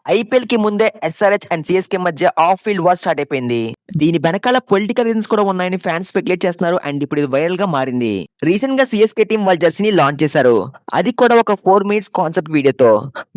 IPL కి ముందే SRH and CSK మధ్య ఆఫ్ ఫీల్డ్ వార్ స్టార్ట్ అయిపోయింది. దీని వెనకాల పొలిటికల్ రీజన్స్ కూడా ఉన్నాయని ఫ్యాన్స్ స్పెక్యులేట్ చేస్తున్నారు. అండ్ ఇప్పుడు ఇది వైరల్ గా మారింది. రీసెంట్ గా సిఎస్కే టీం వాళ్ళ జెర్సీని లాంచ్ చేశారు. అది కూడా ఒక 4 minutes కాన్సెప్ట్ వీడియోతో.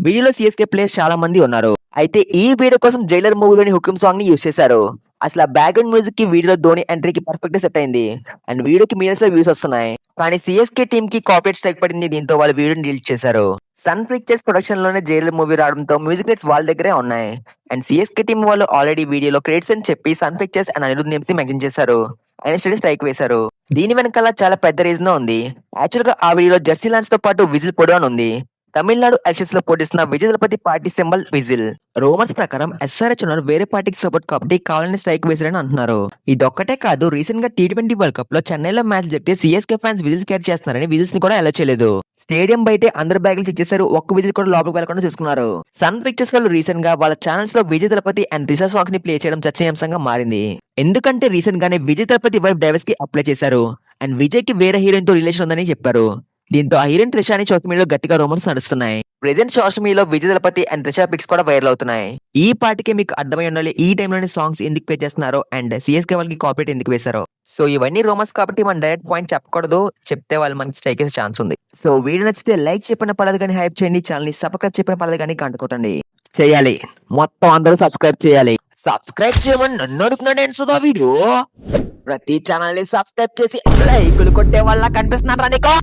వీడియోలో సిఎస్కే ప్లేయర్స్ చాలా మంది ఉన్నారు. అయితే ఈ వీడియో కోసం జైలర్ మూవీలోని హుకుమ్ సాంగ్ ని యూస్ చేశారు. అసలు ఆ బ్యాక్గ్రౌండ్ మ్యూజిక్ కి వీడియోలో ధోని ఎంట్రీకి పర్ఫెక్ట్ సెట్ అయింది. అండ్ వీడియోకి మిలియన్స్ లో వ్యూస్ వస్తున్నాయి. కానీ సిఎస్కే టీమ్ కి కాపీరైట్ స్ట్రైక్ పడింది. దీంతో వాళ్ళు వీడియోని డిలీట్ చేశారు. సన్ పిక్చర్స్ ప్రొడక్షన్ లోనే జైలర్ మూవీ రావడంతో మ్యూజిక్ రైట్స్ వాళ్ళ దగ్గరే ఉన్నాయి. అండ్ సిఎస్కే టీం వాళ్ళు ఆల్రెడీ వీడియోలో క్రెడిట్స్ అని చెప్పి Sun Pictures and Anirudh names ని మెన్షన్ చేశారు. ఆయన స్టడీ స్ట్రైక్ వేశారు. దీని వెనకాల చాలా పెద్ద రీజన్ ఉంది. యాక్చువల్ గా ఆ వీడియోలో జెర్సీ లాన్స్ తో పాటు విజిల్ పొడవు అని ఉంది. తమిళనాడు ఎలక్షన్స్ లో పోటీస్తున్న విజయ్ దళపతి పార్టీ సింబల్ విజిల్. రూమర్స్ ప్రకారం ఎస్ఆర్హెచ్ ఉన్నారు వేరే పార్టీకి సపోర్ట్ కాబట్టి కావాలని స్ట్రైక్ వేశారని అంటున్నారు. ఇదొక్కటే కాదు, రీసెంట్ గా T20 వరల్డ్ కప్ లో చెన్నైలో మ్యాచ్ జరిగితే సిఎస్కే ఫ్యాన్స్ విజిల్స్ క్యారీ చేస్తున్నారని విజిల్స్ ని కూడా అలౌ చేయలేదు. స్టేడియం బయటే అందరు బ్యాగులు ఇచ్చేసారు. ఒక్క విజిల్ కూడా లోపలికి వెళ్లకుండా చూసుకున్నారు. సన్ పిక్చర్స్ వాళ్ళు రీసెంట్ గా వాళ్ళ ఛానల్స్ లో విజయ్ దళపతి అండ్ రిషా సాంగ్స్ ని ప్లే చేయడం చర్చనీయాంశంగా మారింది. ఎందుకంటే రీసెంట్ గానే విజయ్ దళపతి వైఫ్ డైవర్స్ కి అప్లై చేశారు. అండ్ విజయ్ కి వేరే హీరోయిన్ తో రిలేషన్ ఉందని చెప్పారు. దీంతో ఆ హీరోయిన్ త్రిషాని సోషల్ మీడియాలో గట్టిగా రూమర్స్ నడుస్తున్నాయి. ప్రెజెంట్ సోషల్ మీడియాలో విజయ్ దళపతి అండ్ త్రిషా పిక్స్ కూడా వైరల్ అవుతున్నాయి. ఈ పార్టీకి మీకు అర్థమై ఉండాలి ఈ టైంలోనే సాంగ్స్ ఎందుకు ప్లే చేస్తున్నారో అండ్ సిఎస్కే వాళ్ళకి కాపీరైట్ ఎందుకు వేశారో. సో ఇవన్నీ రూమర్స్ కాబట్టి మనం డైరెక్ట్ పాయింట్ చెప్పకూడదు. చెప్తే వాళ్ళు మనకి స్ట్రైక్ చేసే ఛాన్స్ ఉంది. సో వీడియో నచ్చితే లైక్ చెప్పిన పర్లేదు కానీ హైప్ చేయండి. ఛానల్ ని సబ్స్క్రైబ్ చెప్పిన పర్లేదు కానీ గంట కొట్టండి. చేయాలి, మొత్తం అందరూ సబ్స్క్రైబ్ చేయాలి. సబ్స్క్రైబ్ చేయమని నన్ను అడుగుతున్నాడు సుధా వీడియో. ప్రతి ఛానల్ ని సబ్స్క్రైబ్ చేసి లైకులు కొట్టే వాళ్ళ కనిపిస్తున్నారా నీకు?